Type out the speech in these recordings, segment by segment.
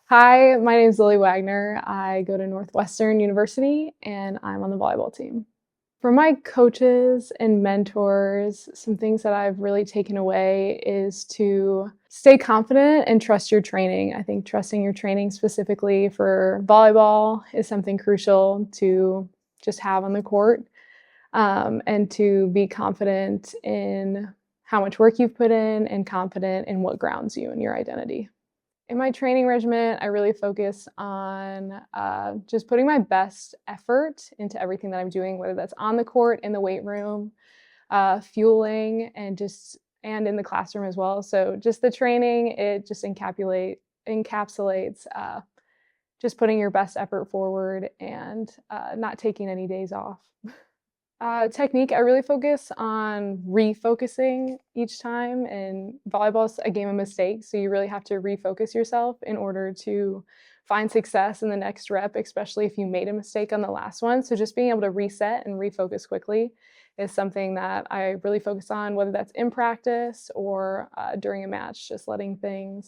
Hi, my name is Lily Wagner. I go to Northwestern University and I'm on the volleyball team. For my coaches and mentors, some things that I've really taken away is to stay confident and trust your training. I think trusting your training specifically for volleyball is something crucial to just have on the court, and to be confident in how much work you've put in and confident in what grounds you and your identity. In my training regimen, I really focus on just putting my best effort into everything that I'm doing, whether that's on the court, in the weight room, fueling, and in the classroom as well. So just the training, it just encapsulates just putting your best effort forward and not taking any days off. Technique, I really focus on refocusing each time, and volleyball's a game of mistakes, so you really have to refocus yourself in order to find success in the next rep, especially if you made a mistake on the last one. So just being able to reset and refocus quickly is something that I really focus on, whether that's in practice or during a match, just being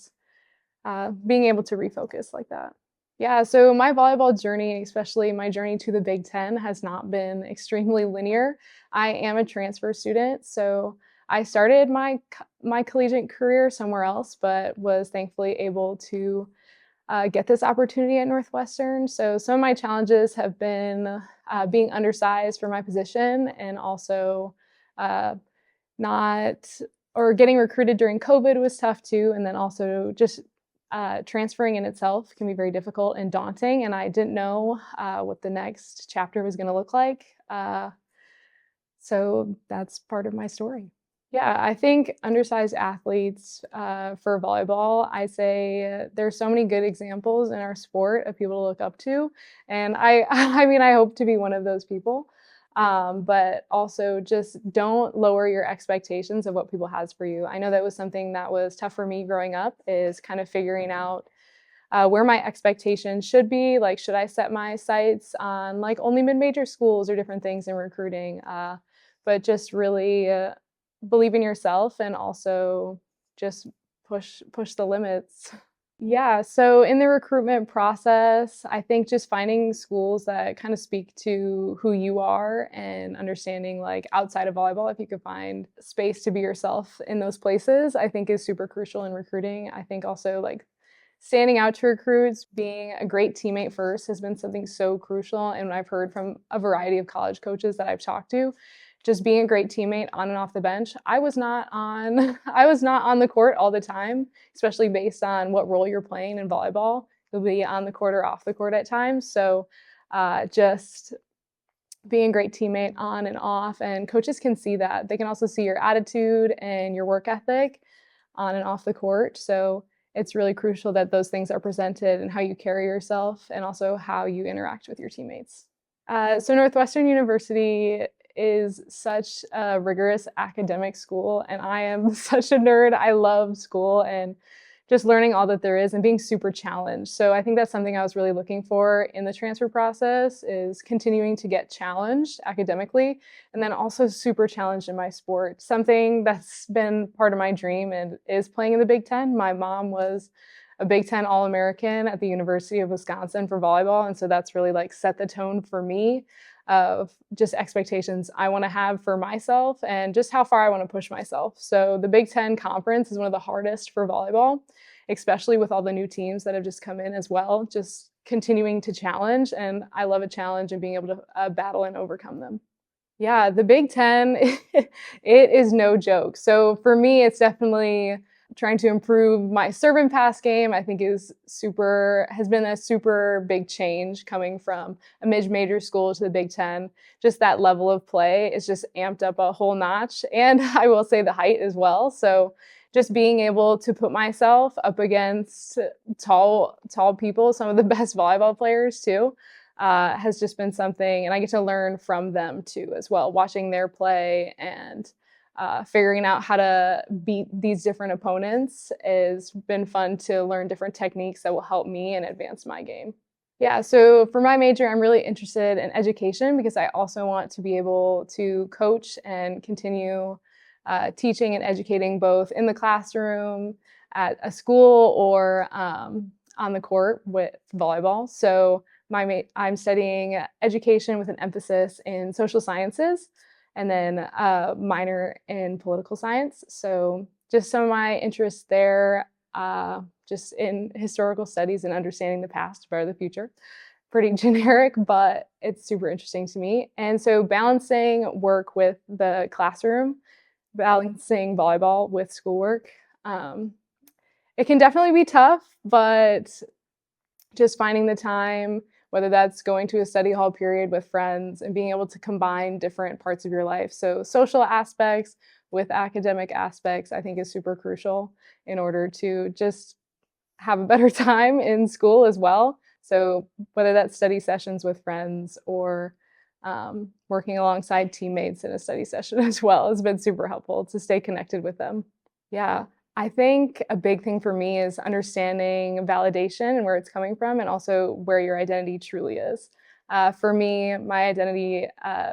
able to refocus like that. Yeah, so my volleyball journey, especially my journey to the Big Ten, has not been extremely linear. I am a transfer student, so I started my collegiate career somewhere else, but was thankfully able to get this opportunity at Northwestern. So some of my challenges have been being undersized for my position, and also not or getting recruited during COVID was tough too, and then also just transferring in itself can be very difficult and daunting, and I didn't know what the next chapter was going to look like. So that's part of my story. Yeah, I think undersized athletes for volleyball, I say there's so many good examples in our sport of people to look up to, and I mean, I hope to be one of those people. But also just don't lower your expectations of what people has for you. I know that was something that was tough for me growing up, is kind of figuring out where my expectations should be. Like, should I set my sights on like only mid-major schools or different things in recruiting? But just really believe in yourself and also just push the limits. Yeah, so in the recruitment process, I think just finding schools that kind of speak to who you are and understanding, like, outside of volleyball, if you could find space to be yourself in those places, I think is super crucial in recruiting. I think also, like, standing out to recruits, being a great teammate first has been something so crucial, and I've heard from a variety of college coaches that I've talked to, just being a great teammate on and off the bench. I was not on I was not on the court all the time, especially based on what role you're playing in volleyball. You'll be on the court or off the court at times. So just being a great teammate on and off, and coaches can see that. They can also see your attitude and your work ethic on and off the court. So it's really crucial that those things are presented and how you carry yourself and also how you interact with your teammates. So Northwestern University is such a rigorous academic school, and I am such a nerd. I love school and just learning all that there is and being super challenged. So I think that's something I was really looking for in the transfer process, is continuing to get challenged academically and then also super challenged in my sport. Something that's been part of my dream and is playing in the Big Ten. My mom was a Big Ten All-American at the University of Wisconsin for volleyball, and so that's really like set the tone for me of just expectations I want to have for myself and just how far I want to push myself. So the Big Ten Conference is one of the hardest for volleyball, especially with all the new teams that have just come in as well, just continuing to challenge. And I love a challenge and being able to battle and overcome them. Yeah, the Big Ten, it is no joke. So for me, it's definitely trying to improve my serve and pass game. I think has been a super big change coming from a mid-major school to the Big Ten. Just that level of play is just amped up a whole notch, and I will say the height as well. So just being able to put myself up against tall people, some of the best volleyball players too, has just been something, and I get to learn from them too as well, watching their play and figuring out how to beat these different opponents has been fun to learn different techniques that will help me and advance my game. Yeah, so for my major, I'm really interested in education because I also want to be able to coach and continue teaching and educating both in the classroom, at a school, or on the court with volleyball. So I'm studying education with an emphasis in social sciences and then a minor in political science. So just some of my interests there, just in historical studies and understanding the past to better the future. Pretty generic, but it's super interesting to me. And so balancing work with the classroom, balancing volleyball with schoolwork, it can definitely be tough, but just finding the time, whether that's going to a study hall period with friends and being able to combine different parts of your life. So social aspects with academic aspects, I think is super crucial in order to just have a better time in school as well. So whether that's study sessions with friends or working alongside teammates in a study session as well has been super helpful to stay connected with them. Yeah, I think a big thing for me is understanding validation and where it's coming from, and also where your identity truly is. For me, my identity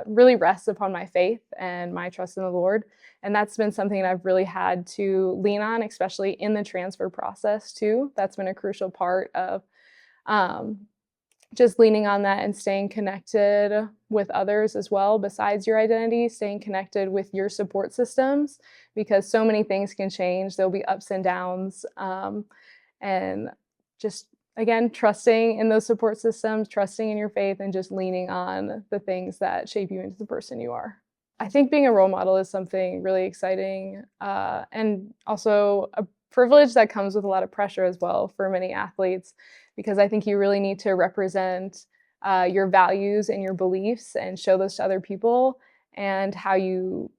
really rests upon my faith and my trust in the Lord. And that's been something I've really had to lean on, especially in the transfer process too. That's been a crucial part of just leaning on that and staying connected with others as well, besides your identity, staying connected with your support systems, because so many things can change. There'll be ups and downs. And just, again, trusting in those support systems, trusting in your faith, and just leaning on the things that shape you into the person you are. I think being a role model is something really exciting, and also a privilege that comes with a lot of pressure as well for many athletes, because I think you really need to represent your values and your beliefs and show those to other people, and how you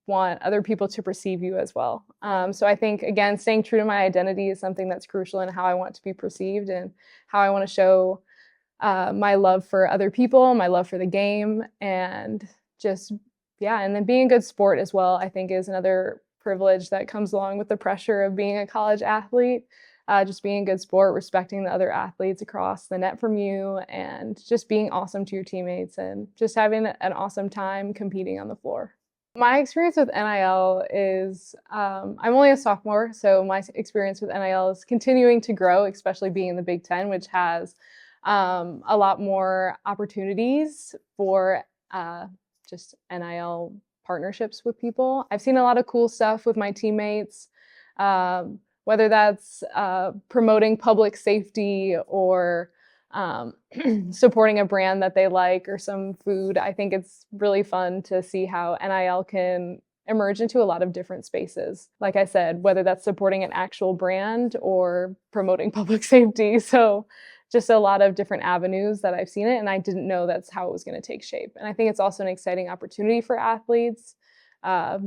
want other people to perceive you as well. So I think, again, staying true to my identity is something that's crucial in how I want to be perceived and how I want to show my love for other people, my love for the game, and just, yeah, and then being a good sport as well, I think is another privilege that comes along with the pressure of being a college athlete. Just being a good sport, respecting the other athletes across the net from you, and just being awesome to your teammates and just having an awesome time competing on the floor. My experience with NIL is, I'm only a sophomore, so my experience with NIL is continuing to grow, especially being in the Big Ten, which has a lot more opportunities for just NIL partnerships with people. I've seen a lot of cool stuff with my teammates, whether that's promoting public safety or supporting a brand that they like or some food. I think it's really fun to see how NIL can emerge into a lot of different spaces. Like I said, whether that's supporting an actual brand or promoting public safety. So just a lot of different avenues that I've seen it, and I didn't know that's how it was going to take shape. And I think it's also an exciting opportunity for athletes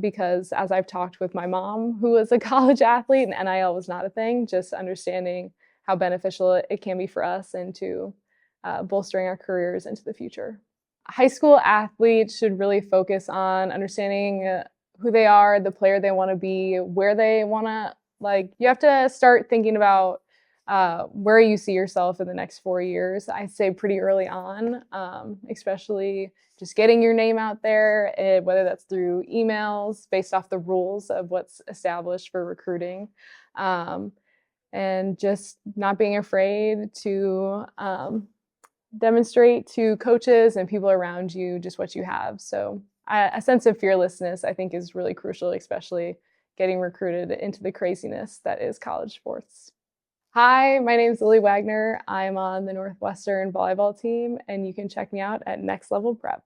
because as I've talked with my mom, who was a college athlete and NIL was not a thing, just understanding how beneficial it can be for us and to bolstering our careers into the future. High school athletes should really focus on understanding who they are, the player they want to be, where they want to, you have to start thinking about where you see yourself in the next 4 years. I say pretty early on, especially just getting your name out there, whether that's through emails based off the rules of what's established for recruiting, and just not being afraid to demonstrate to coaches and people around you just what you have. So a sense of fearlessness, I think, is really crucial, especially getting recruited into the craziness that is college sports. Hi, my name is Lily Wagner. I'm on the Northwestern Volleyball Team, and you can check me out at Next Level Prep.